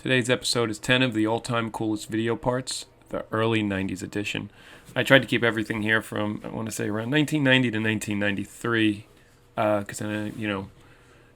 Today's episode is 10 of the all-time coolest video parts, the early 90s edition. I tried to keep everything here from, I want to say, around 1990 to 1993, because then,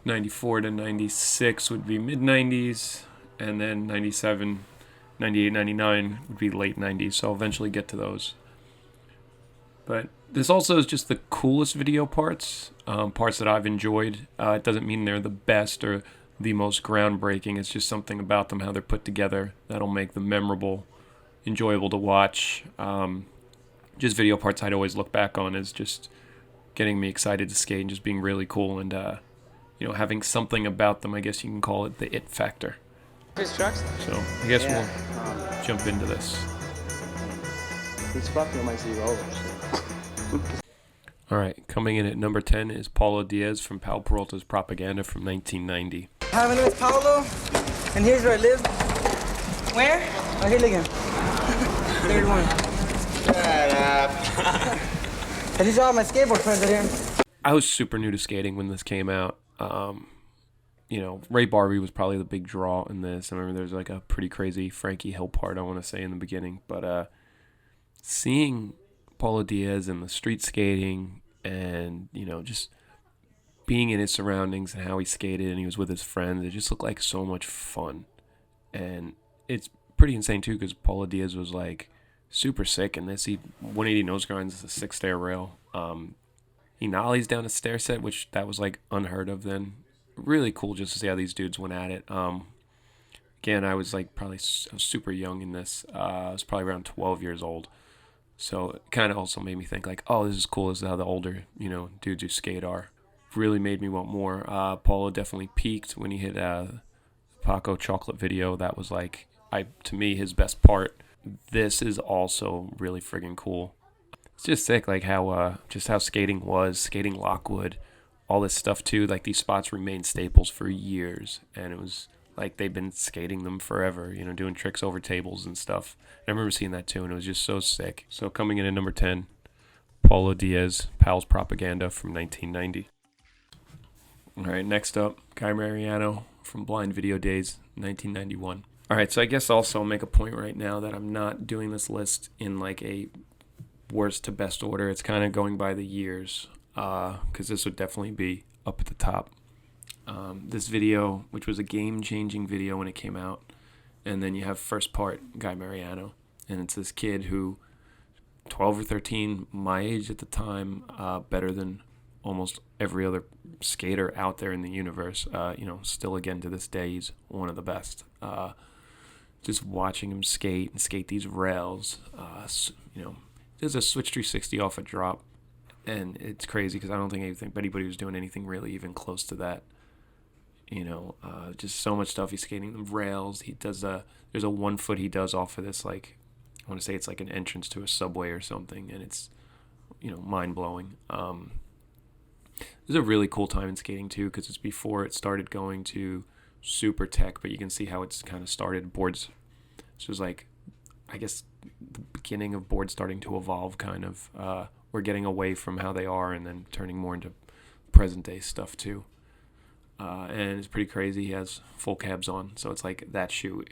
94 to 96 would be mid-90s, and then 97, 98, 99 would be late 90s, so I'll eventually get to those. But this also is just the coolest video parts, parts that I've enjoyed. It doesn't mean they're the best or the most groundbreaking. It's just something about them, how they're put together, that'll make them memorable, enjoyable to watch. Just video parts I'd always look back on as just getting me excited to skate and just being really cool and, having something about them. I guess you can call it the it factor. His trucks? So I guess we'll jump into this. He's fucking my zero. All right, coming in at number 10 is Paulo DIAZ from Pal Peralta's Propaganda from 1990. Hi, my name is Paulo, and here's where I live. Where? Oh, here, look again. Third one. Shut up. And these are all my skateboard friends right here. I was super new to skating when this came out. Ray Barbie was probably the big draw in this. I remember there was like a pretty crazy Frankie Hill part, I want to say, in the beginning. But seeing Paulo DIAZ and the street skating and, just being in his surroundings and how he skated and he was with his friends, it just looked like so much fun. And it's pretty insane, too, because Paulo DIAZ was, like, super sick in this. He 180 nose grinds, a 6-stair rail. He nollies down a stair set, which that was, like, unheard of then. Really cool just to see how these dudes went at it. Again, I was, like, I was super young in this. I was probably around 12 years old. So it kind of also made me think, like, oh, this is cool. This is how the older, dudes who skate are. Really made me want more. Paulo definitely peaked when he hit the Paco chocolate video. That was, like, to me, his best part. This is also really friggin' cool. It's just sick, like, how skating was, skating Lockwood, all this stuff, too. Like, these spots remained staples for years, and it was like they've been skating them forever, doing tricks over tables and stuff. And I remember seeing that, too, and it was just so sick. So coming in at number 10, Paulo DIAZ, Pal's Propaganda from 1990. All right, next up, MARIANO from Blind Video Days, 1991. All right, so I guess also I'll make a point right now that I'm not doing this list in like a worst to best order. It's kind of going by the years, because this would definitely be up at the top. This video, which was a game-changing video when it came out, and then you have first part, MARIANO, and it's this kid who, 12 or 13, my age at the time, better than almost every other skater out there in the universe. Still again to this day, he's one of the best. Just watching him skate and skate these rails, there's a switch 360 off a drop, and it's crazy because I don't think anybody was doing anything really even close to that. Just so much stuff. He's skating the rails. He does there's a 1 foot he does off of this, like, I want to say it's like an entrance to a subway or something, and it's, mind blowing. It was a really cool time in skating too, because it's before it started going to super tech, but you can see how it's kind of started. Boards, this was like, I guess, the beginning of boards starting to evolve, kind of. We're getting away from how they are and then turning more into present day stuff too. And it's pretty crazy. He has full cabs on, so it's like that shoe,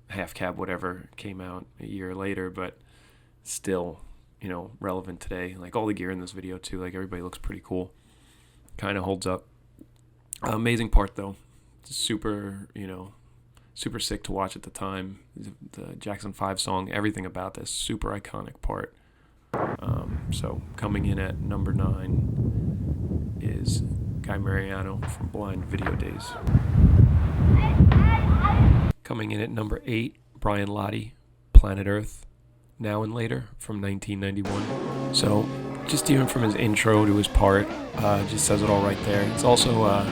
half cab, whatever, came out a year later, but still, relevant today. Like all the gear in this video too, like everybody looks pretty cool. Kind of holds up. Amazing part though. Super, super sick to watch at the time. The Jackson 5 song, everything about this, super iconic part. So coming in at number 9 is MARIANO from Blind Video Days. Coming in at number 8, Brian Lottie, Planet Earth, Now and Later from 1991. So just even from his intro to his part, just says it all right there. It's also,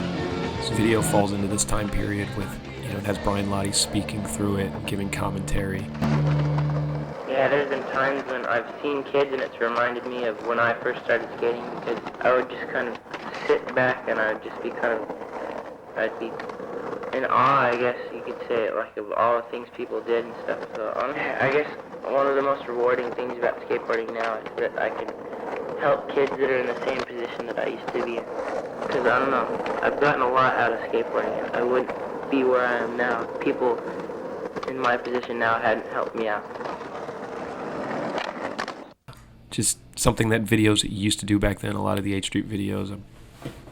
this video falls into this time period with, it has Brian Lottie speaking through it and giving commentary. Yeah, there's been times when I've seen kids and it's reminded me of when I first started skating, because I would just kind of sit back and I'd just be I'd be in awe, I guess you could say, like, of all the things people did and stuff. So I guess one of the most rewarding things about skateboarding now is that I can help kids that are in the same position that I used to be in. Because I don't know, I've gotten a lot out of skateboarding. I would be where I am now. People in my position now hadn't helped me out. Just something that videos used to do back then, a lot of the 8th Street videos, I'm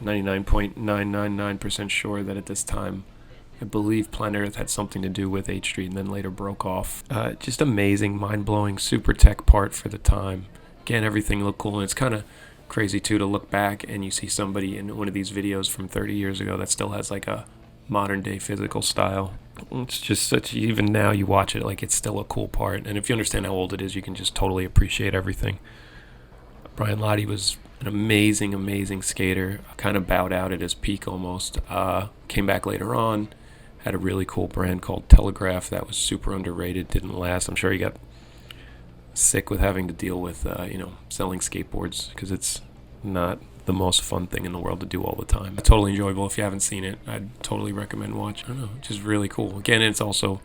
99.999% sure that at this time, I believe Planet Earth had something to do with 8th Street and then later broke off. Just amazing, mind-blowing, super tech part for the time. Again, everything looked cool, and it's kind of crazy too to look back and you see somebody in one of these videos from 30 years ago that still has like a modern day physical style. It's just such, even now you watch it, like it's still a cool part, and if you understand how old it is, you can just totally appreciate everything. Brian Lotti was an amazing skater, kind of bowed out at his peak almost. Came back later on, had a really cool brand called Telegraph that was super underrated, didn't last. I'm sure he got sick with having to deal with selling skateboards, because it's not the most fun thing in the world to do all the time. It's totally enjoyable. If you haven't seen it, I'd totally recommend watching. I don't know, just really cool. Again, it's also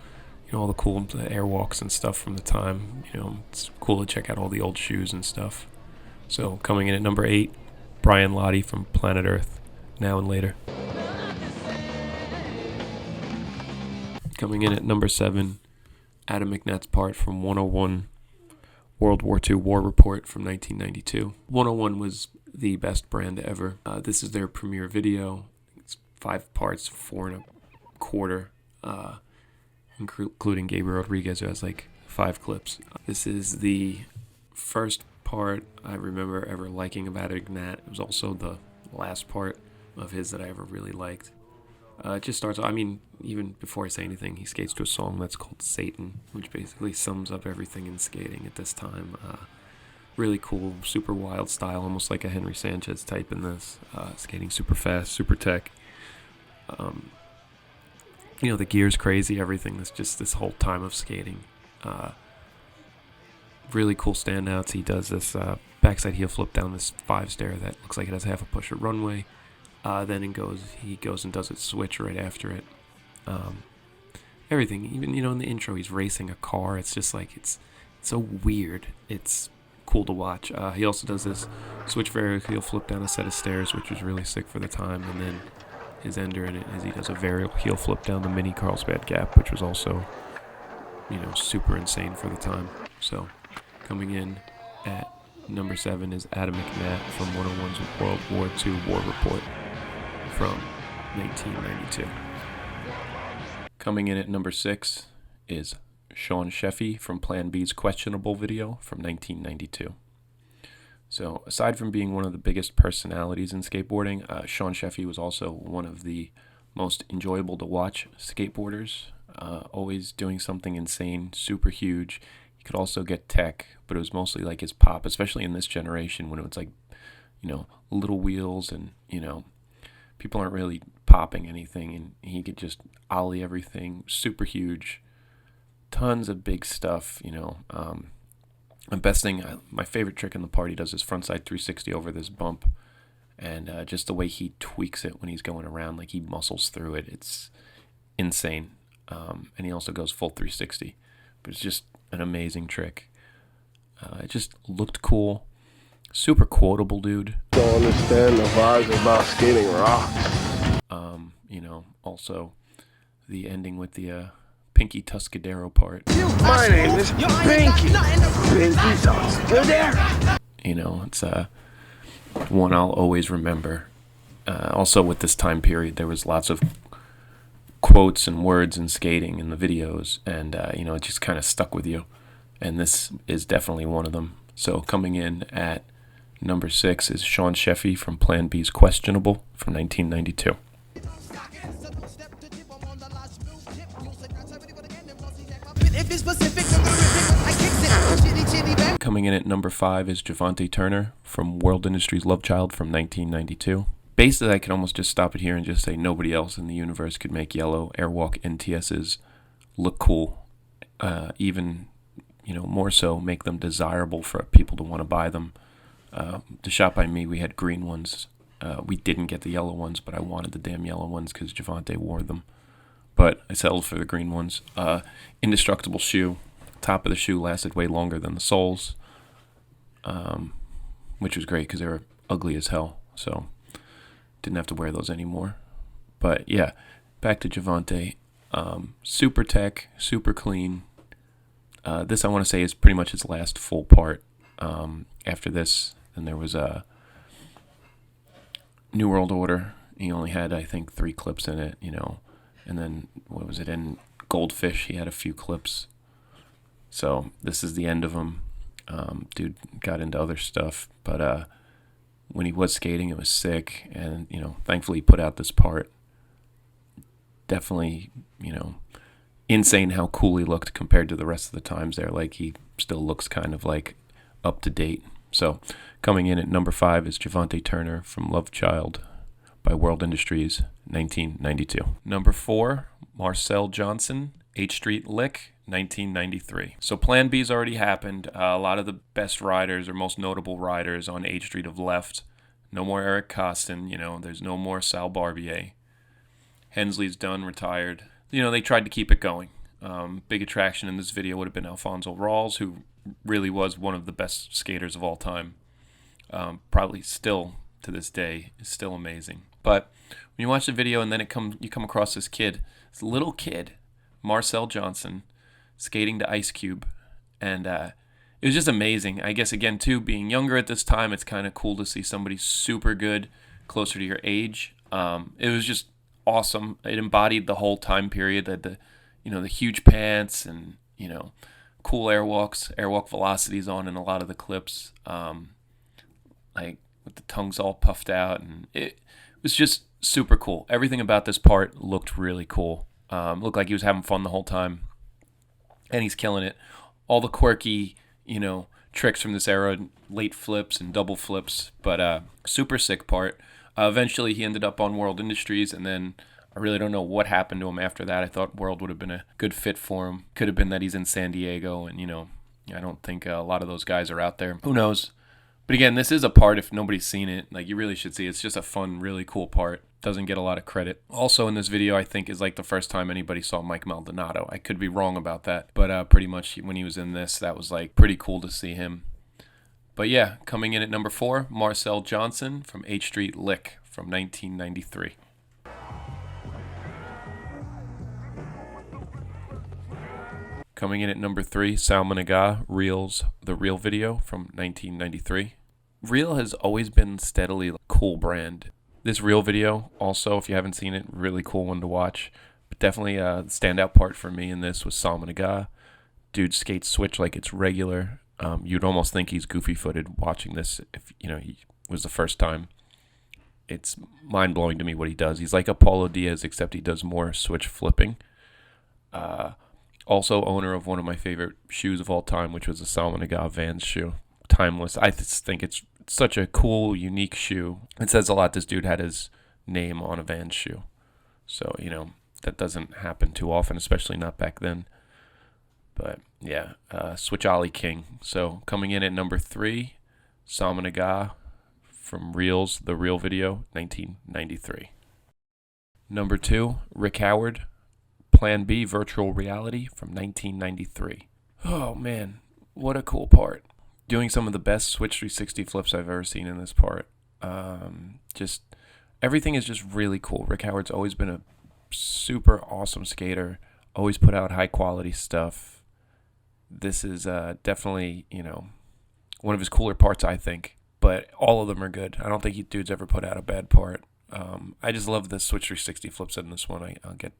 all the cool airwalks and stuff from the time. It's cool to check out all the old shoes and stuff. So coming in at number 8, Brian Lotti from Planet Earth, Now and Later. Coming in at number 7, Adam McNatt's part from 101, World War II War Report from 1992. 101 was the best brand ever. This is their premiere video. It's 5 parts, 4 1/4, including Gabriel Rodriguez, who has like 5 clips. This is the first part I remember ever liking about McNatt. It was also the last part of his that I ever really liked. It just starts, even before I say anything, he skates to a song that's called Satan, which basically sums up everything in skating at this time. Really cool, super wild style, almost like a Henry Sanchez type in this. Skating super fast, super tech. The gear's crazy, everything. That's just this whole time of skating. Really cool standouts. He does this backside heel flip down this 5 stair that looks like it has half a push at runway. Then he goes and does a switch right after it. Everything, even in the intro, he's racing a car. It's just like it's so weird. It's cool to watch. He also does this switch varial heel flip down a set of stairs, which was really sick for the time. And then his ender in it is he does a varial heel flip down the mini Carlsbad Gap, which was also super insane for the time. So coming in at number 7 is Adam McNatt from 101's World War II War Report from 1992. Coming in at number 6 is Sean Sheffey from Plan B's Questionable video from 1992. So aside from being one of the biggest personalities in skateboarding, Sean Sheffey was also one of the most enjoyable to watch skateboarders, always doing something insane, super huge. He could also get tech, but it was mostly like his pop, especially in this generation when it was like, little wheels and, people aren't really popping anything, and he could just ollie everything, super huge, tons of big stuff, The best thing, my favorite trick in the part, he does his frontside 360 over this bump, and just the way he tweaks it when he's going around, like he muscles through it, it's insane. And he also goes full 360, but it's just an amazing trick. It just looked cool, super quotable dude. Don't understand the vibes about skating rocks. Also the ending with the Pinky Tuscadero part. My name is Pinky. Pinky Tuscadero. It's one I'll always remember. Also with this time period, there was lots of quotes and words in skating in the videos, and it just kind of stuck with you. And this is definitely one of them. So coming in at number 6 is Sean Sheffey from Plan B's Questionable from 1992. Coming in at number 5 is JOVANTAE Turner from World Industries Love Child from 1992. Basically, I can almost just stop it here and just say nobody else in the universe could make yellow Airwalk NTSs look cool. Even, more so make them desirable for people to want to buy them. The shop by me, we had green ones. We didn't get the yellow ones, but I wanted the damn yellow ones because JOVANTAE wore them. But I settled for the green ones. Indestructible shoe. Top of the shoe lasted way longer than the soles, which was great because they were ugly as hell. So didn't have to wear those anymore. But yeah, Back to JOVANTAE. Super tech, super clean. This I want to say is pretty much his last full part. After this, then there was a New World Order. He only had, I think, 3 clips in it, and then what was it in Goldfish? He had a few clips. So this is the end of him. Dude got into other stuff, but when he was skating, it was sick, and thankfully he put out this part. Definitely, insane how cool he looked compared to the rest of the times there. Like, he still looks kind of like up to date. So coming in at number 5 is JOVANTAE Turner from Love Child by World Industries, 1992. Number 4, Marcel Johnson, H Street Lick, 1993. So Plan B's already happened. A lot of the best riders or most notable riders on H Street have left. No more Eric Costin, there's no more Sal Barbier. Hensley's done, retired. They tried to keep it going. Big attraction in this video would have been Alfonso Rawls, who really was one of the best skaters of all time. Probably still, to this day, is still amazing. But when you watch the video and then you come across this kid, this little kid, Marcel Johnson, skating to Ice Cube. And it was just amazing. I guess, again, too, being younger at this time, it's kind of cool to see somebody super good, closer to your age. It was just awesome. It embodied the whole time period, that the huge pants and cool airwalk velocities on in a lot of the clips, like with the tongues all puffed out, and it was just super cool. Everything about this part looked really cool. Looked like he was having fun the whole time, and he's killing it. All the quirky tricks from this era, late flips and double flips, but super sick part. Eventually, he ended up on World Industries, and then I really don't know what happened to him after that. I thought World would have been a good fit for him. Could have been that he's in San Diego, and, I don't think a lot of those guys are out there. Who knows? But again, this is a part, if nobody's seen it, like, you really should see it. It's just a fun, really cool part. Doesn't get a lot of credit. Also in this video, I think, is like the first time anybody saw Mike Maldonado. I could be wrong about that, but pretty much when he was in this, that was like pretty cool to see him. But yeah, coming in at number 4, Marcel Johnson from H Street Lick from 1993. Coming in at number 3, SALMAN AGAH, Reels, the Reel video from 1993. Reel has always been steadily a cool brand. This Reel video, also, if you haven't seen it, really cool one to watch. But definitely the standout part for me in this was SALMAN AGAH. Dude skates switch like it's regular. You'd almost think he's goofy-footed watching this if, he was the first time. It's mind-blowing to me what he does. He's like a PAULO DIAZ, except he does more switch flipping. Also owner of one of my favorite shoes of all time, which was a SALMAN AGAH Vans shoe. Timeless. I just think it's such a cool, unique shoe. It says a lot this dude had his name on a Vans shoe. So, that doesn't happen too often, especially not back then. But, yeah, Switch Ollie King. So, coming in at number 3, SALMAN AGAH from Reels, the Reel video, 1993. Number 2, Rick Howard, Plan B Virtual Reality from 1993. Oh, man, what a cool part. Doing some of the best Switch 360 flips I've ever seen in this part. Just everything is just really cool. Rick Howard's always been a super awesome skater. Always put out high quality stuff. This is definitely, one of his cooler parts, I think. But all of them are good. I don't think dude's ever put out a bad part. I just love the Switch 360 flips in this one. I'll get,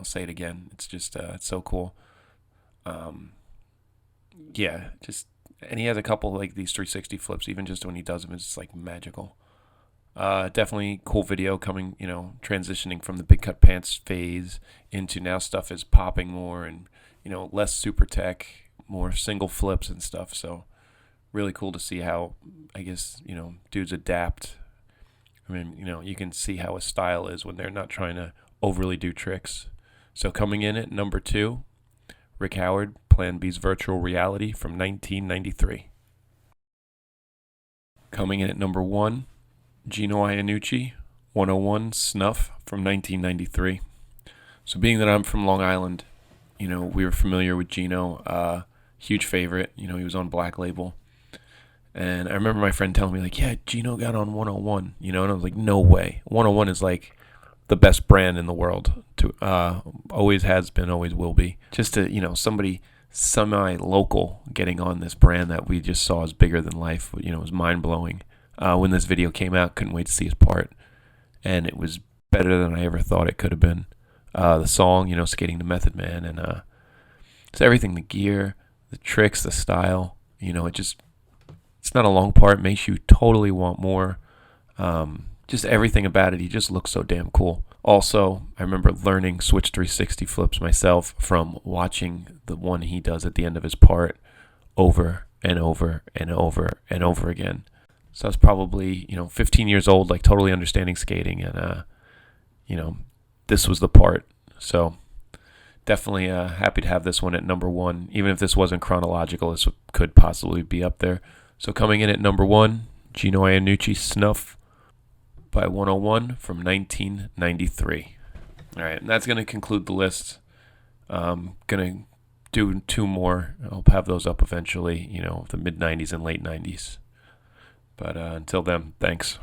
say it again. It's just, it's so cool. Yeah, just, and he has a couple like these 360 flips, even just when he does them, it's just like magical. Definitely cool video coming, transitioning from the big cut pants phase into now stuff is popping more and, less super tech, more single flips and stuff. So really cool to see how, I guess, dudes adapt. I mean, you can see how a style is when they're not trying to overly do tricks. So coming in at number 2, Rick Howard, Plan B's Virtual Reality from 1993. Coming in at number 1, GINO IANNUCCI, 101 Snuff from 1993. So being that I'm from Long Island, we were familiar with GINO, huge favorite. He was on Black Label. And I remember my friend telling me, like, yeah, GINO got on 101, and I was like, no way. 101 is like the best brand in the world. To always has been, always will be. Just to, somebody semi-local getting on this brand that we just saw as bigger than life, was mind-blowing. When this video came out, couldn't wait to see his part, and it was better than I ever thought it could have been. The song, skating to Method Man, and it's everything, the gear, the tricks, the style, it's not a long part, makes you totally want more. Just everything about it, he just looks so damn cool. Also, I remember learning Switch 360 flips myself from watching the one he does at the end of his part over and over and over and over again. So I was probably, 15 years old, like totally understanding skating, and, this was the part. So definitely happy to have this one at number 1. Even if this wasn't chronological, this could possibly be up there. So coming in at number 1, GINO IANNUCCI Snuff by 101 from 1993. All right, and that's going to conclude the list. Going to do 2 more. I'll have those up eventually, the mid-90s and late 90s. But until then, thanks.